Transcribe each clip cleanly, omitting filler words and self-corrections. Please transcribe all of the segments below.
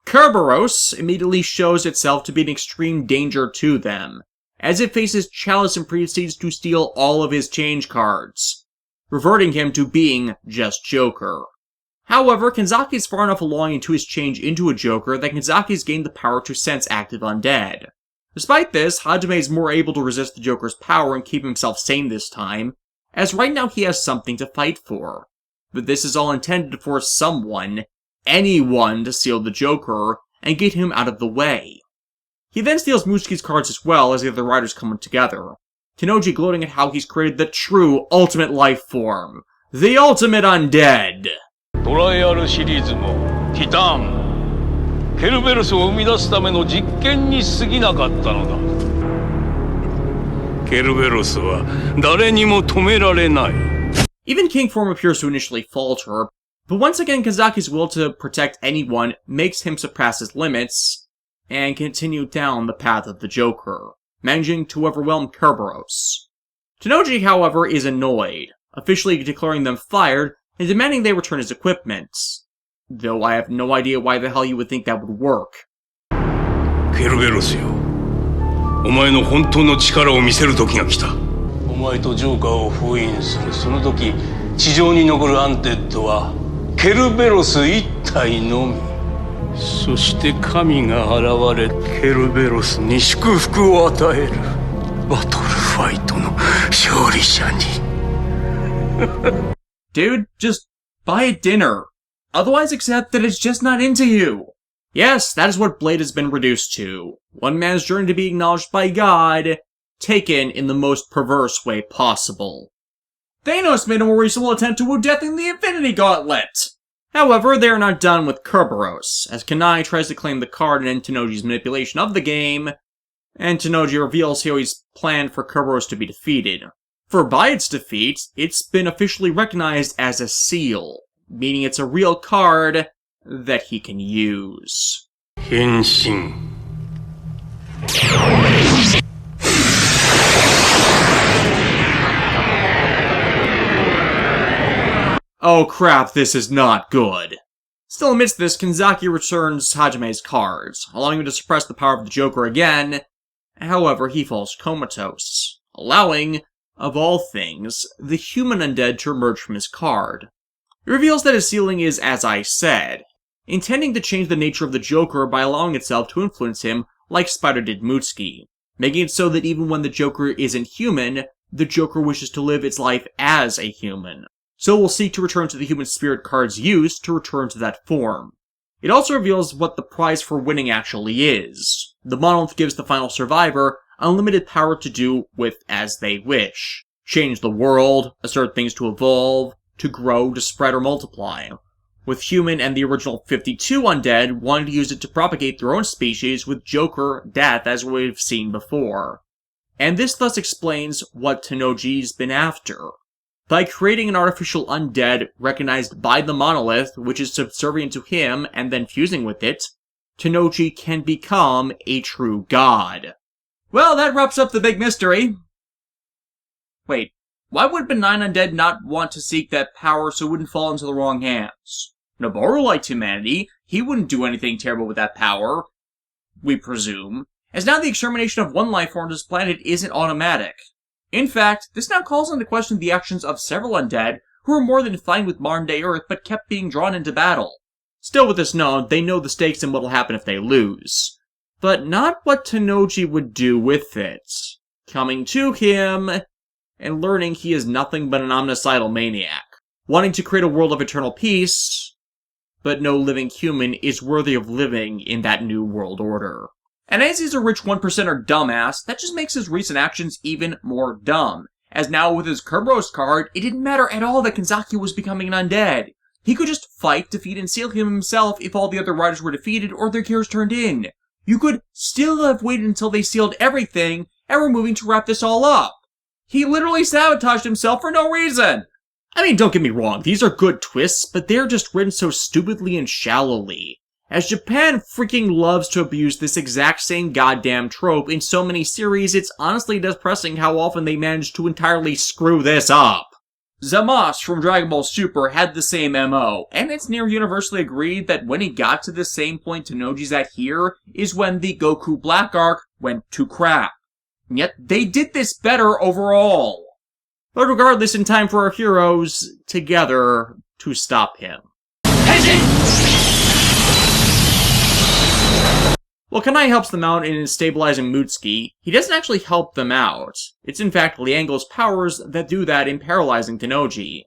Kerberos immediately shows itself to be an extreme danger to them, as it faces Chalice and proceeds to steal all of his change cards, reverting him to being just Joker. However, Kanzaki is far enough along into his change into a Joker that Kanzaki's gained the power to sense active undead. Despite this, Hajime is more able to resist the Joker's power and keep himself sane this time, as right now he has something to fight for. But this is all intended to force someone, anyone, to seal the Joker and get him out of the way. He then steals Mutsuki's cards as well as the other riders come together, Tennoji gloating at how he's created the true ultimate life form, the ultimate undead! トライアルシリーズもティタンケルベロスを生み出すための実験に過ぎなかったのだケルベロスは誰にも止められない Even King form appears to initially falter, but once again Kanzaki's will to protect anyone makes him suppress his limits and continue down the path of the Joker, managing to overwhelm Kerberos. Tennoji, however, is annoyed, officially declaring them fired and demanding they return his equipment. Though I have no idea why the hell you would think that would work. ケルベロスよお前の本当の力を見せる時が来たお前とジョーカーを封印するその時地上に残るアンデッドはケルベロス一体のみそして神が現れケルベロスに祝福を与えるバトルファイトの勝利者に Dude, just buy a dinner. Otherwise accept that it's just not into you. Yes, that is what Blade has been reduced to. One man's journey to be acknowledged by God, taken in the most perverse way possible. Thanos made a more reasonable attempt to woo death in the Infinity Gauntlet. However, they are not done with Kerberos, as Kanai tries to claim the card and end Tennoji's manipulation of the game, and Tennoji reveals how he's planned for Kerberos to be defeated. For by its defeat, it's been officially recognized as a seal, meaning it's a real card that he can use. 変身 Oh crap, this is not good. Still amidst this, Kanzaki returns Hajime's cards, allowing him to suppress the power of the Joker again. However, he falls comatose, allowing, of all things, the human undead to emerge from his card. It reveals that his sealing is as I said, intending to change the nature of the Joker by allowing itself to influence him like Spider did Mutsuki, making it so that even when the Joker isn't human, the Joker wishes to live its life as a human. So will seek to return to the human spirit cards used to return to that form. It also reveals what the prize for winning actually is. The monolith gives the final survivor unlimited power to do with as they wish. Change the world, assert things to evolve, to grow, to spread or multiply. With human and the original 52 undead wanting to use it to propagate their own species with Joker, death as we've seen before. And this thus explains what Tennoji's been after. By creating an artificial undead recognized by the monolith, which is subservient to him, and then fusing with it, Tennoji can become a true god. Well, that wraps up the big mystery. Wait, why would benign undead not want to seek that power so it wouldn't fall into the wrong hands? Noboru liked humanity. He wouldn't do anything terrible with that power, we presume, as now the extermination of one life form on this planet isn't automatic. In fact, this now calls into question the actions of several undead who are more than fine with modern-day Earth but kept being drawn into battle. Still, with this known, they know the stakes and what'll happen if they lose. But not what Tennoji would do with it. Coming to him, and learning he is nothing but an omnicidal maniac. Wanting to create a world of eternal peace, but no living human is worthy of living in that new world order. And as he's a rich 1%er dumbass, that just makes his recent actions even more dumb. As now with his Kerberos card, it didn't matter at all that Kanzaki was becoming an undead. He could just fight, defeat, and seal him himself if all the other riders were defeated or their gears turned in. You could still have waited until they sealed everything and were moving to wrap this all up. He literally sabotaged himself for no reason. I mean, don't get me wrong, these are good twists, but they're just written so stupidly and shallowly. As Japan freaking loves to abuse this exact same goddamn trope in so many series, it's honestly depressing how often they manage to entirely screw this up. Zamasu from Dragon Ball Super had the same MO, and it's near universally agreed that when he got to the same point Tennoji's at here is when the Goku Black arc went to crap. And yet they did this better overall. But regardless, in time for our heroes together to stop him. While Kanai helps them out in stabilizing Mutsuki, he doesn't actually help them out. It's in fact Liango's powers that do that in paralyzing Tennoji.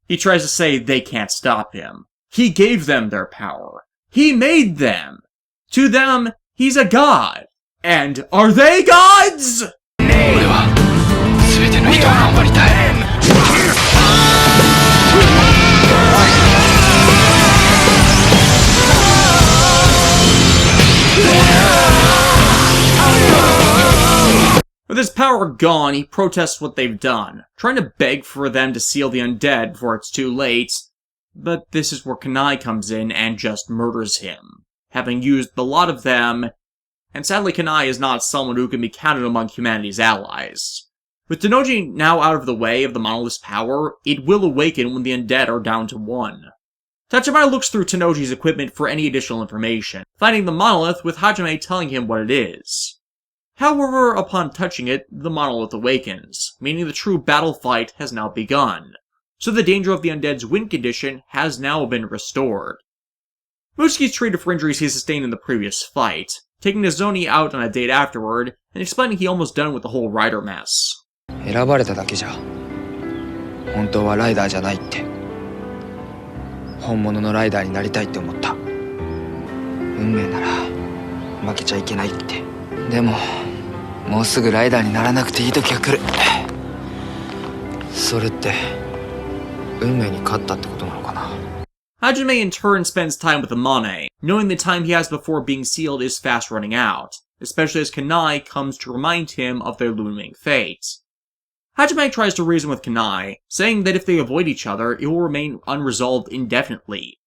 He tries to say they can't stop him. He gave them their power. He made them. To them, he's a god. And are they gods? With his power gone, he protests what they've done, trying to beg for them to seal the undead before it's too late. But this is where Kanai comes in and just murders him, having used the lot of them, and sadly Kanai is not someone who can be counted among humanity's allies. With Tennoji now out of the way of the monolith's power, it will awaken when the undead are down to 1. Tachibana looks through Tennoji's equipment for any additional information, finding the monolith with Hajime telling him what it is. However, upon touching it, the monolith awakens, meaning the true battle fight has now begun, so the danger of the undead's win condition has now been restored. Mutsuki is treated for injuries he sustained in the previous fight, taking Nozomi out on a date afterward, and explaining he almost done with the whole Rider mess. 選ばれただけじゃ本当はライダーじゃないって本物のライダーになりたいって思った運命なら負けちゃいけないってでももうすぐライダーにならなくていい時が来るそれって運命に勝ったってことなのかな Hajime in turn spends time with Amane, knowing the time he has before being sealed is fast running out, especially as Kanai comes to remind him of their looming fate. Hajime tries to reason with Kanai, saying that if they avoid each other, it will remain unresolved indefinitely.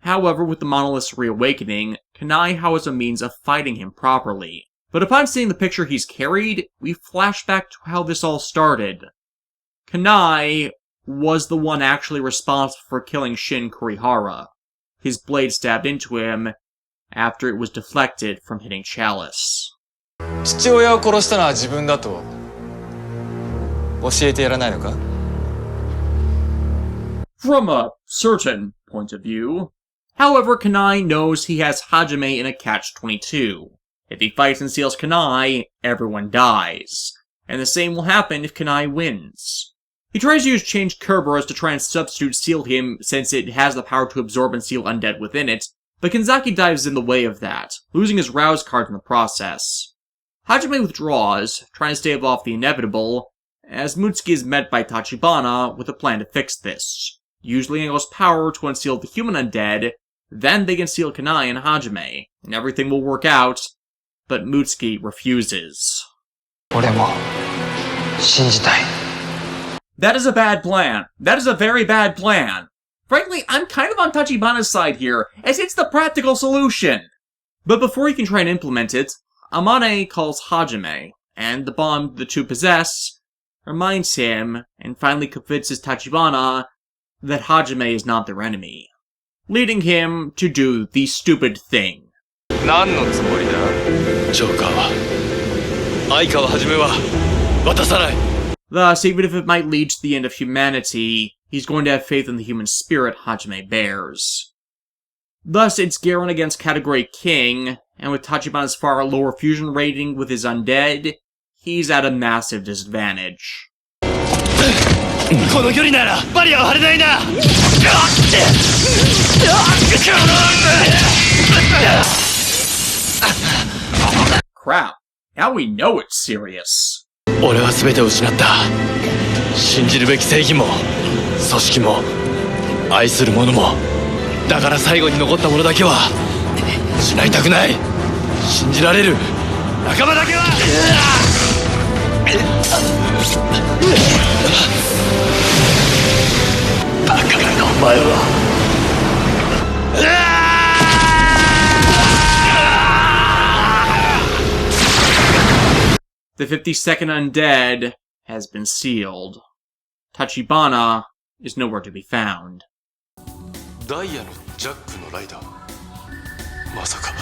However, with the monolith's reawakening, Kanai has a means of fighting him properly. But upon seeing the picture he's carried, we flash back to how this all started. Kanai was the one actually responsible for killing Shin Kurihara. His blade stabbed into him after it was deflected from hitting Chalice. 父親を殺したのは自分だと教えてやらないのか From a certain point of view. However, Kanai knows he has Hajime in a catch-22. If he fights and seals Kanai, everyone dies. And the same will happen if Kanai wins. He tries to use changed Kerberos to try and substitute seal him since it has the power to absorb and seal undead within it, but Kanzaki dives in the way of that, losing his rouse card in the process. Hajime withdraws, trying to stave off the inevitable, as Mutsuki is met by Tachibana with a plan to fix this. Use Liango's power to unseal the human undead, then they can seal Kanai and Hajime, and everything will work out, but Mutsuki refuses. 俺も信じたい That is a bad plan. That is a very bad plan. Frankly, I'm kind of on Tachibana's side here, as it's the practical solution. But before he can try and implement it, Amane calls Hajime, and the bond the two possess reminds him, and finally convinces Tachibana, that Hajime is not their enemy, leading him to do the stupid thing. 何のつもりだジョーカーは相川はじめは渡さない Thus, even if it might lead to the end of humanity, he's going to have faith in the human spirit Hajime bears. Thus, it's Garen against Category King, and with Tachibana's far lower fusion rating with his undead, he's at a massive disadvantage. この距離ならバリアは張れないな Crap. Now we know it's serious. 俺は全てを失った信じるべき正義も組織も愛する者もだから最後に残った者だけは失いたくない信じられる仲間だけはバカなお前は The 52nd Undead has been sealed. Tachibana is nowhere to be found. ダイヤのジャックのライダーまさか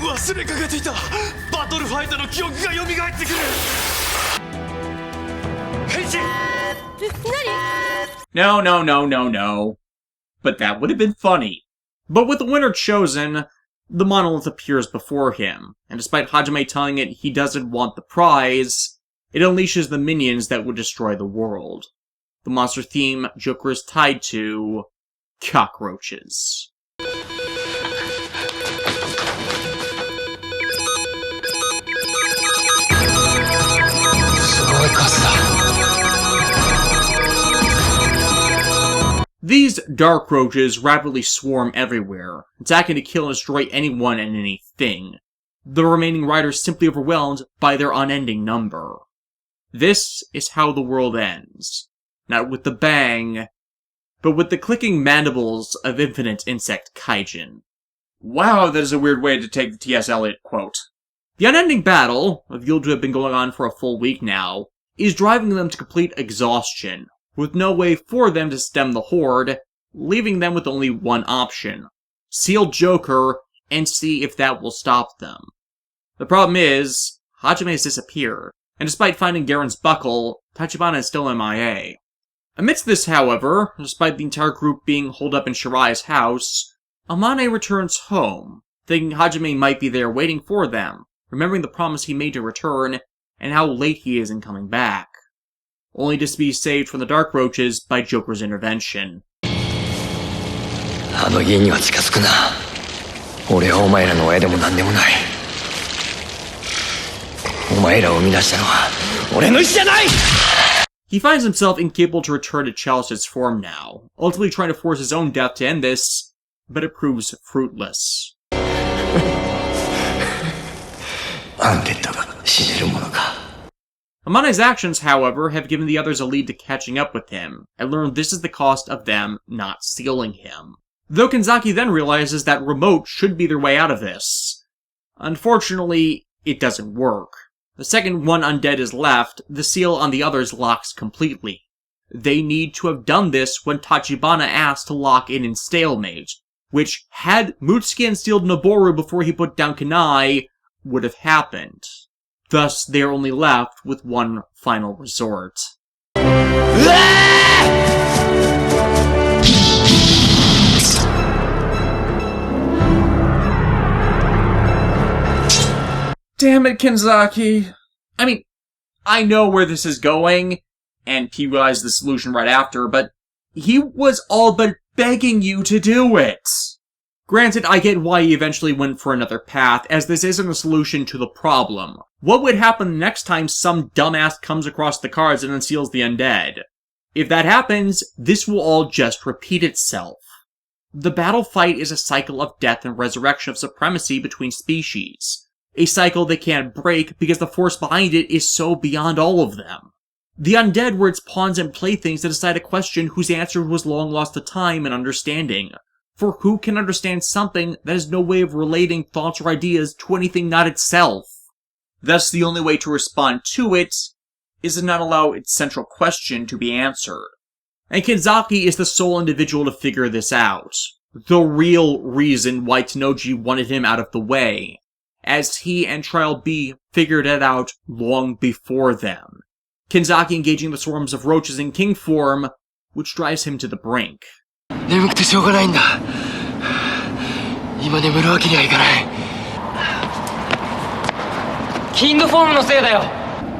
忘れかけていたバトルファイトの記憶が蘇ってくる変身 No. But that would have been funny. But with the winner chosen, the monolith appears before him, and despite Hajime telling it he doesn't want the prize, it unleashes the minions that would destroy the world. The monster theme Joker is tied to cockroaches. These dark roaches rapidly swarm everywhere, attacking to kill and destroy anyone and anything. The remaining riders simply overwhelmed by their unending number. This is how the world ends. Not with the bang, but with the clicking mandibles of infinite insect kaijin. Wow, that is a weird way to take the T.S. Eliot quote. The unending battle, revealed to have been going on for a full week now, is driving them to complete exhaustion, with no way for them to stem the horde, leaving them with only one option: seal Joker and see if that will stop them. The problem is, Hajime has disappeared, and despite finding Garen's buckle, Tachibana is still MIA. Amidst this, however, despite the entire group being holed up in Shirai's house, Amane returns home, thinking Hajime might be there waiting for them, remembering the promise he made to return, and how late he is in coming back. Only to be saved from the dark roaches by Joker's intervention. あの家には近づくな。俺はお前らの親でも何でもない。お前らを生み出したのは俺の意志じゃない! He finds himself incapable to return to Chalice's form now, ultimately trying to force his own death to end this, but it proves fruitless. アンデッドが死ねるものか。Amane's actions, however, have given the others a lead to catching up with him, and learn this is the cost of them not sealing him. Though Kanzaki then realizes that remote should be their way out of this. Unfortunately, it doesn't work. The second one undead is left, the seal on the others locks completely. They need to have done this when Tachibana asked to lock in stalemate, which, had Mutsuki unsealed Noboru before he put down Kanai, would have happened. Thus, they are only left with one final resort. Damn it, Kanzaki. I mean, I know where this is going, and he realized the solution right after, but he was all but begging you to do it. Granted, I get why he eventually went for another path, as this isn't a solution to the problem. What would happen next time some dumbass comes across the cards and unseals the undead? If that happens, this will all just repeat itself. The battle fight is a cycle of death and resurrection of supremacy between species. A cycle they can't break because the force behind it is so beyond all of them. The undead were its pawns and playthings to decide a question whose answer was long lost to time and understanding. For who can understand something that has no way of relating thoughts or ideas to anything not itself? Thus, the only way to respond to it is to not allow its central question to be answered. And Kanzaki is the sole individual to figure this out. The real reason why Tennoji wanted him out of the way, as he and Trial B figured it out long before them. Kanzaki engaging the swarms of roaches in king form, which drives him to the brink. 眠くてしょうがないんだ。今眠るわけにはいかない。キングフォームのせいだよ。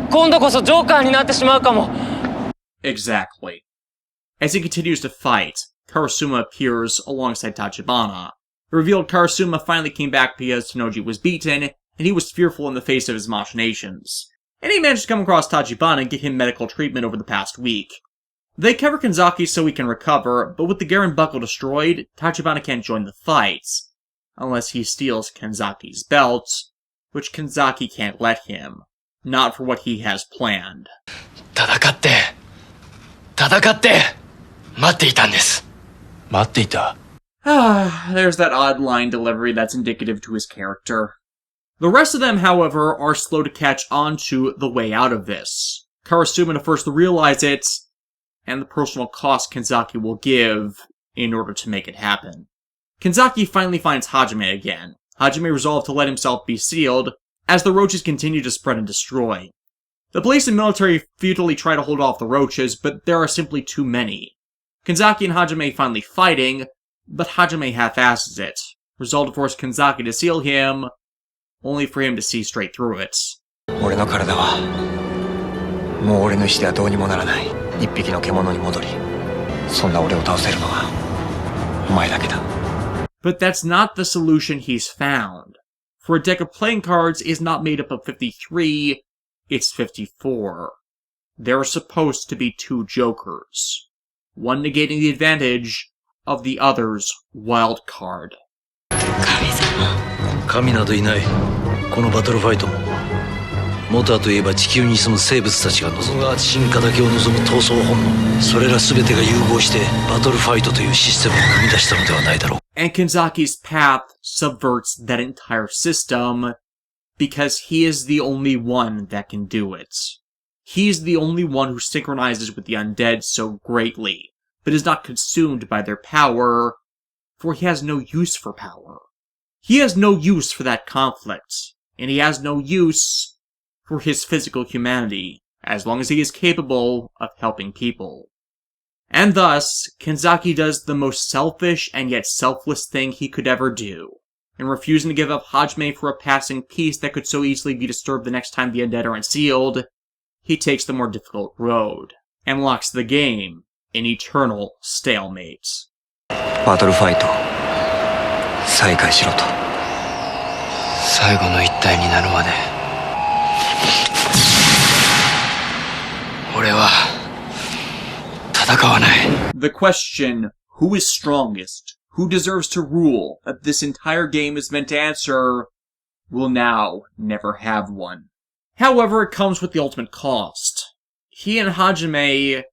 今度こそジョーカーになってしまうかも。Exactly. As he continues to fight, Karasuma appears alongside Tachibana. The revealed Karasuma finally came back because Tennoji was beaten, and he was fearful in the face of his machinations. And he managed to come across Tachibana and get him medical treatment over the past week. They cover Kanzaki so he can recover, but with the Garen buckle destroyed, Tachibana can't join the fight. Unless he steals Kanzaki's belt, which Kanzaki can't let him. Not for what he has planned. 戦って待っていたんです。待っていた。There's that odd line delivery that's indicative to his character. The rest of them, however, are slow to catch on to the way out of this. Karasuma the first to realize it, and the personal cost Kanzaki will give in order to make it happen. Kanzaki finally finds Hajime again. Hajime resolved to let himself be sealed, as the roaches continue to spread and destroy. The police and military futilely try to hold off the roaches, but there are simply too many. Kanzaki and Hajime finally fighting, but Hajime half-asses it, resolved to force Kanzaki to seal him, only for him to see straight through it. 俺の体はもう俺の意志ではどうにもならない。一匹の獣に戻り、そんな俺を倒せるのはお前だけだ。 But that's not the solution he's found. For a deck of playing cards is not made up of 53, it's 54. There are supposed to be 2 jokers, one negating the advantage of the other's wild card. 神などいない。このバトルファイトも元はといえば地球に住む生物たちが望む進化だけを望む闘争本能、それら全てが融合してバトルファイトというシステムを生み出したのではないだろう。 And Kanzaki's path subverts that entire system because he is the only one that can do it. He's the only one who synchronizes with the undead so greatly, but is not consumed by their power, for he has no use for power. He has no use for that conflict, and he has no use for his physical humanity, as long as he is capable of helping people. And thus, Kanzaki does the most selfish and yet selfless thing he could ever do. In refusing to give up Hajime for a passing peace that could so easily be disturbed the next time the undead are unsealed, he takes the more difficult road, and locks the game in eternal stalemate. バトルファイト再開しろと。最後の一体になるまで俺は戦わない。 The question, who is strongest, who deserves to rule, that this entire game is meant to answer, will now never have one. However, it comes with the ultimate cost. He and Hajime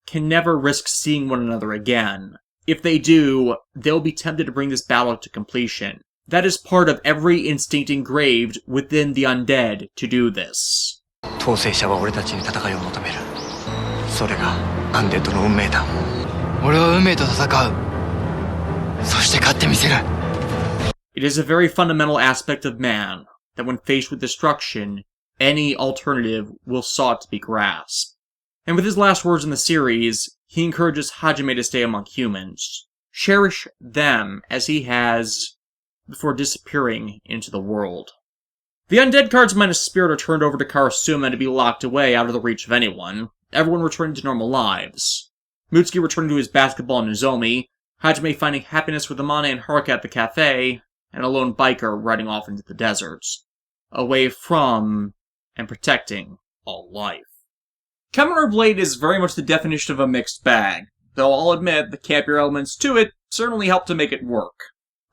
can never risk seeing one another again. If they do, they'll be tempted to bring this battle to completion. That is part of every instinct engraved within the undead to do this. 統制者は俺たちに戦いを求める。それがアンデッドの運命だ。俺は運命と戦う。そして勝ってみせる。 It is a very fundamental aspect of man, that when faced with destruction, any alternative will sought to be grasped. And with his last words in the series, he encourages Hajime to stay among humans. Cherish them as he has before disappearing into the world. The undead cards minus spirit are turned over to Karasuma to be locked away out of the reach of anyone, everyone returning to normal lives. Mutsuki returning to his basketball in Nozomi, Hajime finding happiness with Amane and Haruka at the cafe, and a lone biker riding off into the deserts, away from and protecting all life. Kamen Rider Blade is very much the definition of a mixed bag, though I'll admit the campier elements to it certainly helped to make it work.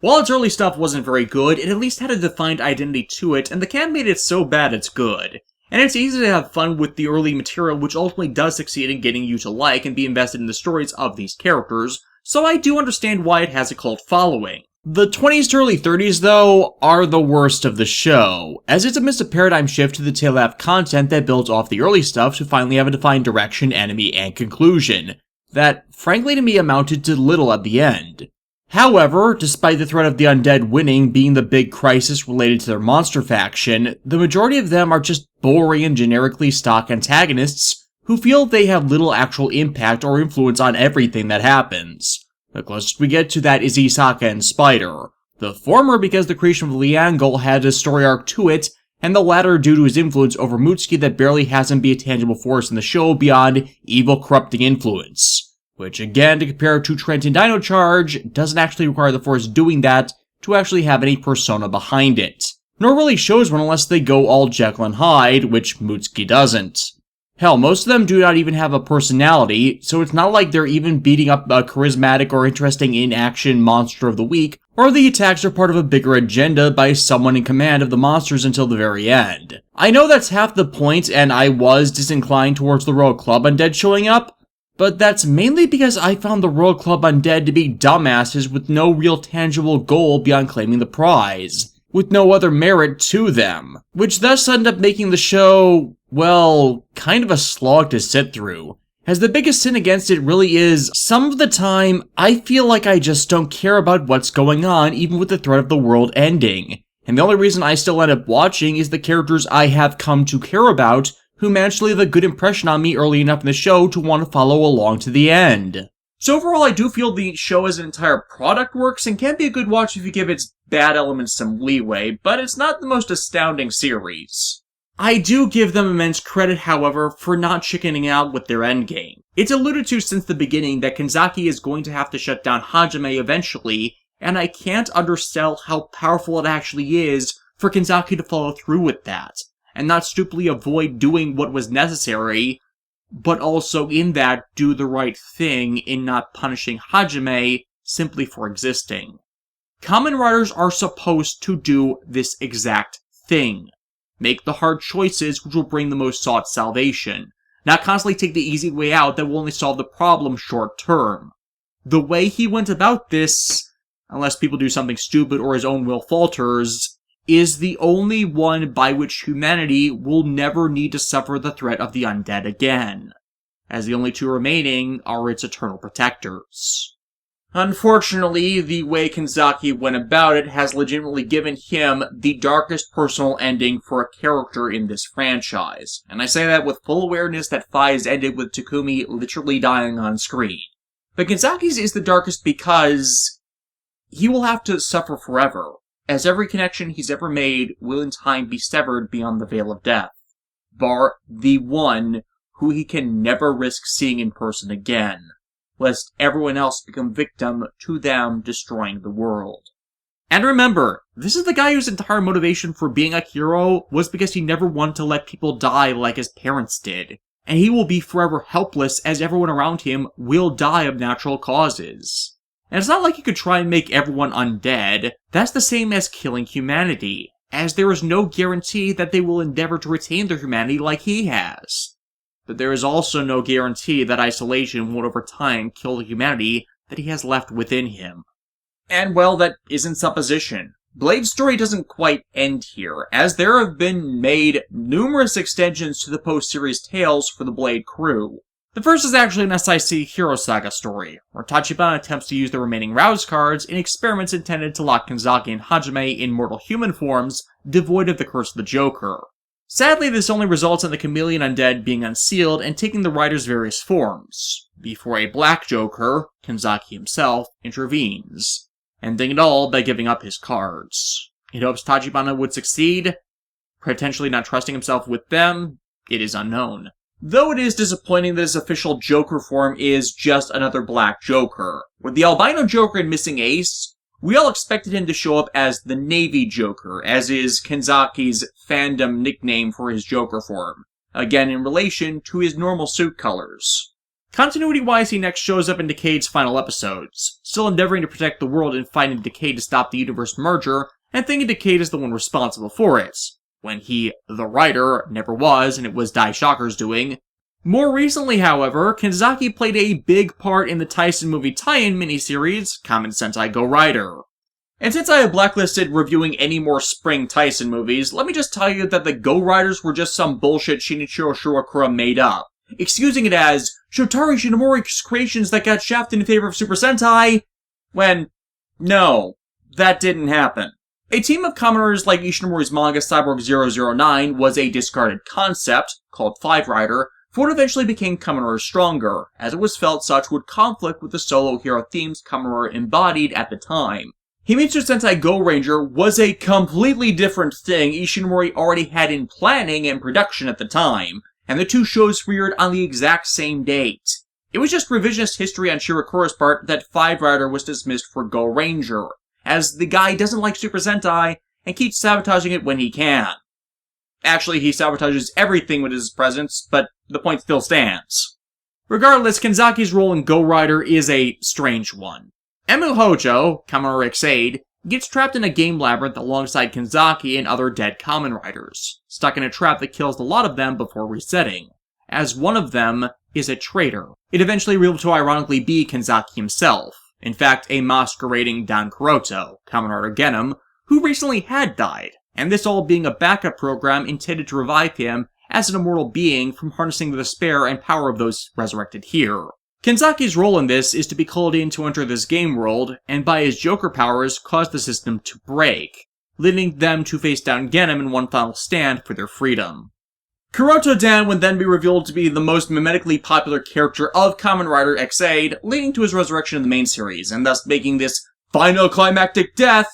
While its early stuff wasn't very good, it at least had a defined identity to it, and the camp made it so bad it's good. And it's easy to have fun with the early material, which ultimately does succeed in getting you to like and be invested in the stories of these characters, so I do understand why it has a cult following. The 20s to early 30s, though, are the worst of the show, as it's amidst a paradigm shift to the tail-app content that builds off the early stuff to finally have a defined direction, enemy, and conclusion, that, frankly to me, amounted to little at the end. However, despite the threat of the undead winning being the big crisis related to their monster faction, the majority of them are just boring and generically stock antagonists who feel they have little actual impact or influence on everything that happens. The closest we get to that is Isaka and Spider, the former because the creation of Liangle had a story arc to it, and the latter due to his influence over Mutsuki that barely has him be a tangible force in the show beyond evil corrupting influence. Which, again, to compare to Trent and Dino Charge, doesn't actually require the Force doing that to actually have any persona behind it. Nor really shows one unless they go all Jekyll and Hyde, which Mutsuki doesn't. Hell, most of them do not even have a personality, so it's not like they're even beating up a charismatic or interesting in-action monster of the week, or the attacks are part of a bigger agenda by someone in command of the monsters until the very end. I know that's half the point, and I was disinclined towards the Royal Club Undead showing up, but that's mainly because I found the Royal Club Undead to be dumbasses with no real tangible goal beyond claiming the prize. with no other merit to them, which thus end up making the show, well, kind of a slog to sit through. As the biggest sin against it really is, some of the time, I feel like I just don't care about what's going on, even with the threat of the world ending. And the only reason I still end up watching is the characters I have come to care about, who managed to leave a good impression on me early enough in the show to want to follow along to the end. So overall, I do feel the show as an entire product works and can be a good watch if you give its bad elements some leeway, but it's not the most astounding series. I do give them immense credit, however, for not chickening out with their endgame. It's alluded to since the beginning that Kanzaki is going to have to shut down Hajime eventually, and I can't undersell how powerful it actually is for Kanzaki to follow through with that, and not stupidly avoid doing what was necessary, but also in that do the right thing in not punishing Hajime simply for existing. Kamen Riders are supposed to do this exact thing. Make the hard choices which will bring the most sought salvation, not constantly take the easy way out that will only solve the problem short term. The way he went about this, unless people do something stupid or his own will falters, is the only one by which humanity will never need to suffer the threat of the undead again, as the only two remaining are its eternal protectors. Unfortunately, the way Kanzaki went about it has legitimately given him the darkest personal ending for a character in this franchise, and I say that with full awareness that Fi's ended with Takumi literally dying on screen. But Kanzaki's is the darkest because he will have to suffer forever, as every connection he's ever made will in time be severed beyond the veil of death, bar the one who he can never risk seeing in person again, lest everyone else become victim to them destroying the world. And remember, this is the guy whose entire motivation for being a hero was because he never wanted to let people die like his parents did, and he will be forever helpless as everyone around him will die of natural causes. And it's not like you could try and make everyone undead. That's the same as killing humanity, as there is no guarantee that they will endeavor to retain their humanity like he has. But there is also no guarantee that isolation won't over time kill the humanity that he has left within him. And well, that isn't supposition. Blade's story doesn't quite end here, as there have been made numerous extensions to the post-series tales for the Blade crew. The first is actually an SIC Hero Saga story, where Tachibana attempts to use the remaining Rouse cards in experiments intended to lock Kanzaki and Hajime in mortal human forms, devoid of the curse of the Joker. Sadly, this only results in the chameleon undead being unsealed and taking the rider's various forms, before a Black Joker, Kanzaki himself, intervenes, ending it all by giving up his cards. It hopes Tachibana would succeed, potentially not trusting himself with them, it is unknown. Though it is disappointing that his official Joker form is just another Black Joker. With the albino Joker and missing Ace, we all expected him to show up as the Navy Joker, as is Kanzaki's fandom nickname for his Joker form, again in relation to his normal suit colors. Continuity-wise, he next shows up in Decade's final episodes, still endeavoring to protect the world and fighting Decade to stop the universe merger, and thinking Decade is the one responsible for it, when he, the writer, never was, and it was Dai Shocker's doing. More recently, however, Kanzaki played a big part in the Tyson movie tie-in miniseries, Kamen Sentai Go Rider. And since I have blacklisted reviewing any more spring Tyson movies, let me just tell you that the Go Riders were just some bullshit Shinichiro Shirakura made up, excusing it as Shotari Shinomori's creations that got shafted in favor of Super Sentai, when, no, that didn't happen. A team of commoners like Ishinomori's manga Cyborg 009 was a discarded concept, called Five Rider, for what eventually became Kamen Rider Stronger, as it was felt such would conflict with the solo hero themes Kamen Rider embodied at the time. Himitsu Sentai Go Ranger was a completely different thing Ishinomori already had in planning and production at the time, and the two shows premiered on the exact same date. It was just revisionist history on Shirakura's part that Five Rider was dismissed for Go Ranger, as the guy doesn't like Super Sentai and keeps sabotaging it when he can. Actually, he sabotages everything with his presence, but the point still stands. Regardless, Kanzaki's role in Go Rider is a strange one. Emu Hojo, Kamen Rider's aide, gets trapped in a game labyrinth alongside Kanzaki and other dead Kamen Riders, stuck in a trap that kills a lot of them before resetting, as one of them is a traitor. It eventually revealed to ironically be Kanzaki himself, in fact a masquerading Dan Kuroto, Kamen Rider Genom, who recently had died, and this all being a backup program intended to revive him as an immortal being from harnessing the despair and power of those resurrected here. Kenzaki's role in this is to be called in to enter this game world, and by his Joker powers cause the system to break, leading them to face down Genom in one final stand for their freedom. Kuroto Dan would then be revealed to be the most mimetically popular character of Kamen Rider X8, leading to his resurrection in the main series, and thus making this final climactic death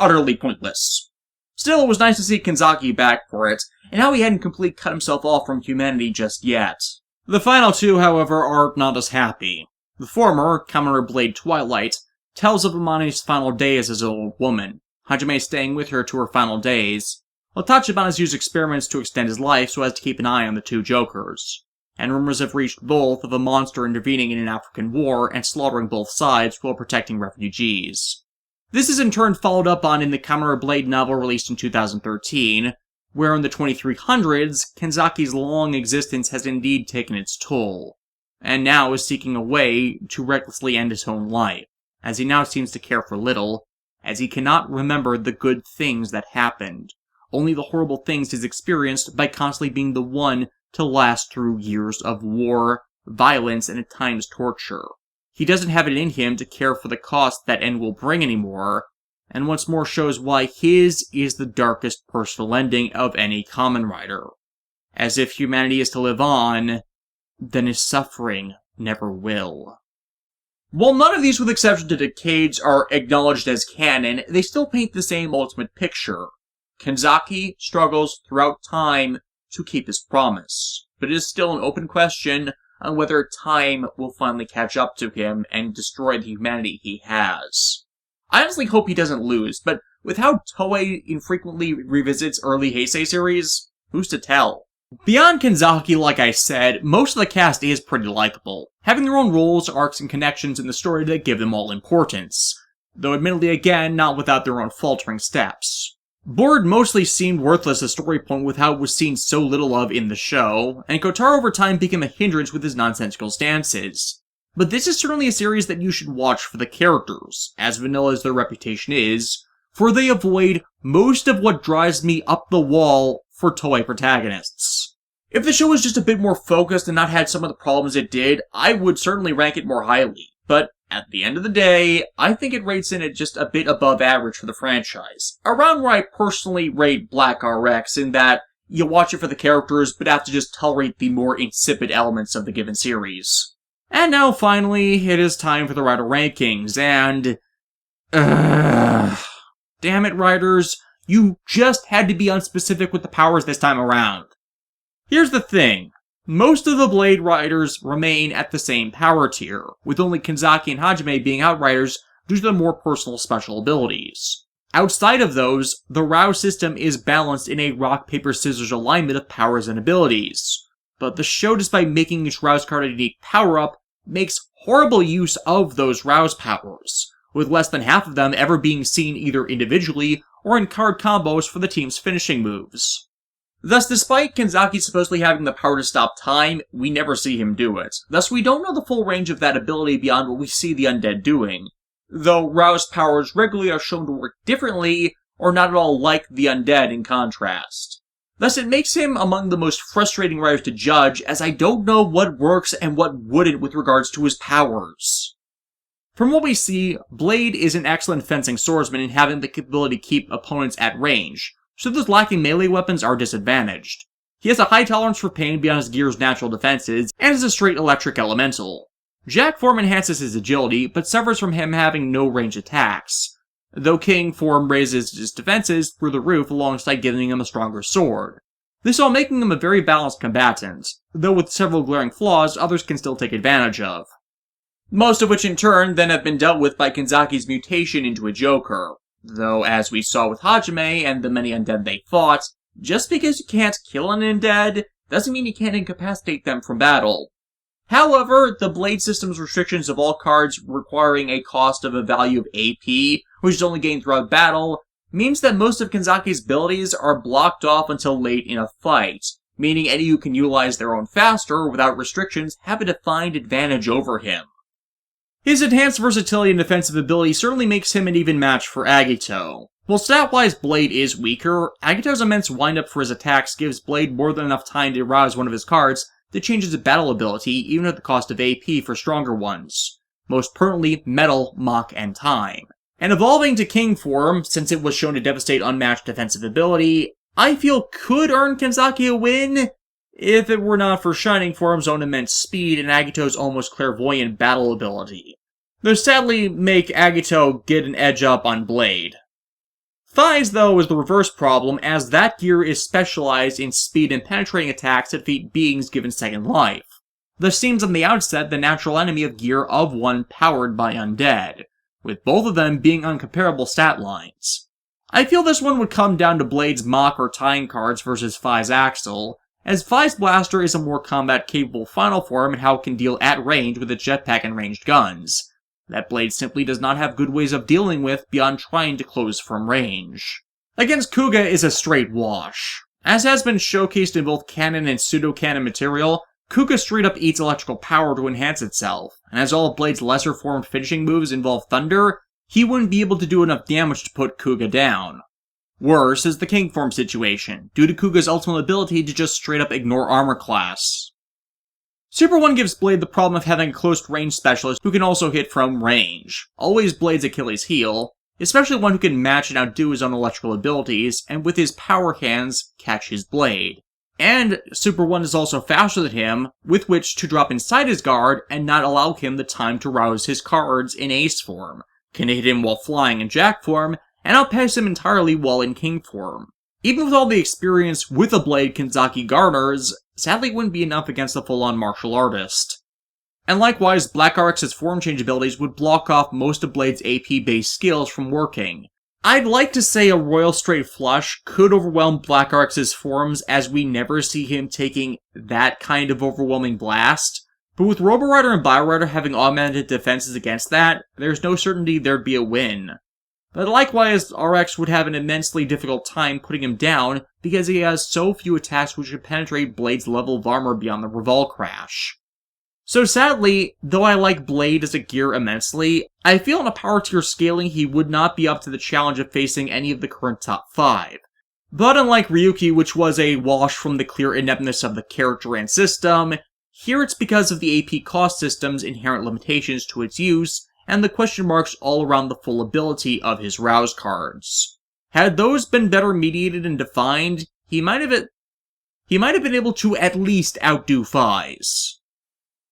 utterly pointless. Still, it was nice to see Kenzaki back for it, and how he hadn't completely cut himself off from humanity just yet. The final two, however, are not as happy. The former, Kamen Rider Blade Twilight, tells of Amani's final days as an old woman, Hajime staying with her to her final days, while Tachibana has used experiments to extend his life so as to keep an eye on the two Jokers, and rumors have reached both of a monster intervening in an African war and slaughtering both sides while protecting refugees. This is in turn followed up on in the Kamen Rider Blade novel released in 2013, where in the 2300s, Kenzaki's long existence has indeed taken its toll, and now is seeking a way to recklessly end his own life, as he now seems to care for little, as he cannot remember the good things that happened, only the horrible things he's experienced by constantly being the one to last through years of war, violence, and at times torture. He doesn't have it in him to care for the cost that end will bring anymore, and once more shows why his is the darkest personal ending of any Kamen Rider. As if humanity is to live on, then his suffering never will. While none of these, with exception to Decades, are acknowledged as canon, they still paint the same ultimate picture. Kenzaki struggles throughout time to keep his promise, but it is still an open question on whether time will finally catch up to him and destroy the humanity he has. I honestly hope he doesn't lose, but with how Toei infrequently revisits early Heisei series, who's to tell? Beyond Kenzaki, like I said, most of the cast is pretty likable, having their own roles, arcs, and connections in the story that give them all importance, though admittedly again, not without their own faltering steps. Board mostly seemed worthless as a story point with how it was seen so little of in the show, and Kotaro over time became a hindrance with his nonsensical stances. But this is certainly a series that you should watch for the characters, as vanilla as their reputation is, for they avoid most of what drives me up the wall for Toei protagonists. If the show was just a bit more focused and not had some of the problems it did, I would certainly rank it more highly, but at the end of the day, I think it rates in at just a bit above average for the franchise. Around where I personally rate Black RX, in that you watch it for the characters, but have to just tolerate the more insipid elements of the given series. And now, finally, it is time for the Rider rankings, and... damn it, Riders, you just had to be unspecific with the powers this time around. Here's the thing. Most of the Blade Riders remain at the same power tier, with only Kenzaki and Hajime being Outriders due to their more personal special abilities. Outside of those, the Rao system is balanced in a rock-paper-scissors alignment of powers and abilities, but the show, despite making each Rao's card a unique power-up, makes horrible use of those Rao's powers, with less than half of them ever being seen either individually or in card combos for the team's finishing moves. Thus, despite Kenzaki supposedly having the power to stop time, we never see him do it. Thus, we don't know the full range of that ability beyond what we see the undead doing, though Rao's powers regularly are shown to work differently, or not at all like the undead in contrast. Thus, it makes him among the most frustrating writers to judge, as I don't know what works and what wouldn't with regards to his powers. From what we see, Blade is an excellent fencing swordsman in having the capability to keep opponents at range, so those lacking melee weapons are disadvantaged. He has a high tolerance for pain beyond his gear's natural defenses, and is a straight electric elemental. Jack Form enhances his agility, but suffers from him having no range attacks, though King Form raises his defenses through the roof alongside giving him a stronger sword. This all making him a very balanced combatant, though with several glaring flaws others can still take advantage of. Most of which in turn then have been dealt with by Kenzaki's mutation into a Joker. Though, as we saw with Hajime and the many undead they fought, just because you can't kill an undead doesn't mean you can't incapacitate them from battle. However, the Blade system's restrictions of all cards requiring a cost of a value of AP, which is only gained throughout battle, means that most of Kenzaki's abilities are blocked off until late in a fight, meaning any who can utilize their own faster without restrictions have a defined advantage over him. His enhanced versatility and defensive ability certainly makes him an even match for Agito, While stat-wise Blade is weaker, Agito's immense wind-up for his attacks gives Blade more than enough time to arouse one of his cards to change his battle ability, even at the cost of AP for stronger ones. Most pertinently, Metal, Mach, and Time. And evolving to King form, since it was shown to devastate unmatched defensive ability, I feel could earn Kanzaki a win, if it were not for Shining Form's own immense speed and Agito's almost clairvoyant battle ability. Though sadly make Agito get an edge up on Blade. Thighs, though, is the reverse problem, as that gear is specialized in speed and penetrating attacks that defeat beings given second life. This seems on the outset the natural enemy of gear of one powered by Undead, with both of them being on comparable stat lines. I feel this one would come down to Blade's Mach or Time cards versus Thigh's Axle, as Thigh's Blaster is a more combat-capable final form in how it can deal at range with its jetpack and ranged guns. That Blade simply does not have good ways of dealing with beyond trying to close from range. Against Kuga is a straight wash. As has been showcased in both canon and pseudo-canon material, Kuga straight up eats electrical power to enhance itself, and as all of Blade's lesser formed finishing moves involve thunder, he wouldn't be able to do enough damage to put Kuga down. Worse is the King form situation, due to Kuga's ultimate ability to just straight up ignore armor class. Super 1 gives Blade the problem of having a close range specialist who can also hit from range, always Blade's Achilles heel, especially one who can match and outdo his own electrical abilities, and with his power hands, catch his blade. And Super 1 is also faster than him, with which to drop inside his guard and not allow him the time to rouse his cards in Ace form, can hit him while flying in Jack form, and outpace him entirely while in King form. Even with all the experience with a Blade Kanzaki garners, sadly wouldn't be enough against the full-on martial artist. And likewise, Black RX's form change abilities would block off most of Blade's AP-based skills from working. I'd like to say a Royal Straight Flush could overwhelm Black RX's forms, as we never see him taking that kind of overwhelming blast, but with Robo Rider and Bio Rider having augmented defenses against that, there's no certainty there'd be a win. But likewise, RX would have an immensely difficult time putting him down because he has so few attacks which could penetrate Blade's level of armor beyond the Revol Crash. So sadly, though I like Blade as a gear immensely, I feel in a power tier scaling he would not be up to the challenge of facing any of the current top 5. But unlike Ryuki, which was a wash from the clear ineptness of the character and system, here it's because of the AP cost system's inherent limitations to its use, and the question marks all around the full ability of his Rouse cards. Had those been better mediated and defined, he might have been able to at least outdo Thighs.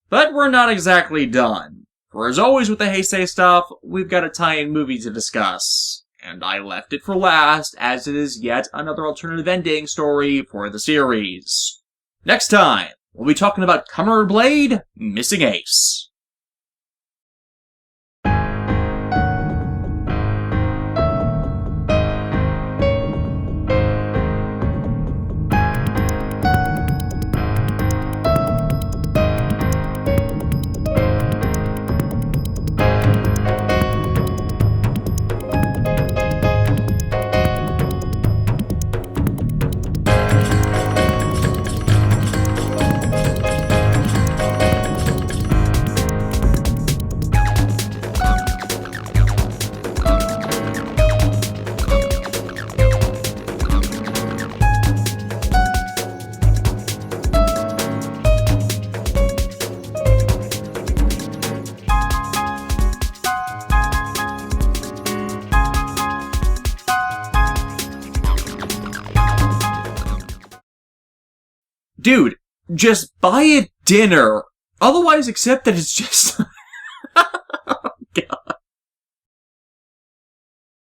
But we're not exactly done. For as always with the Heisei stuff, we've got a tie-in movie to discuss. And I left it for last, as it is yet another alternative ending story for the series. Next time, we'll be talking about Kamen Rider Blade, Missing Ace. Dude, just buy a dinner. Otherwise, accept that it's just... Oh, God.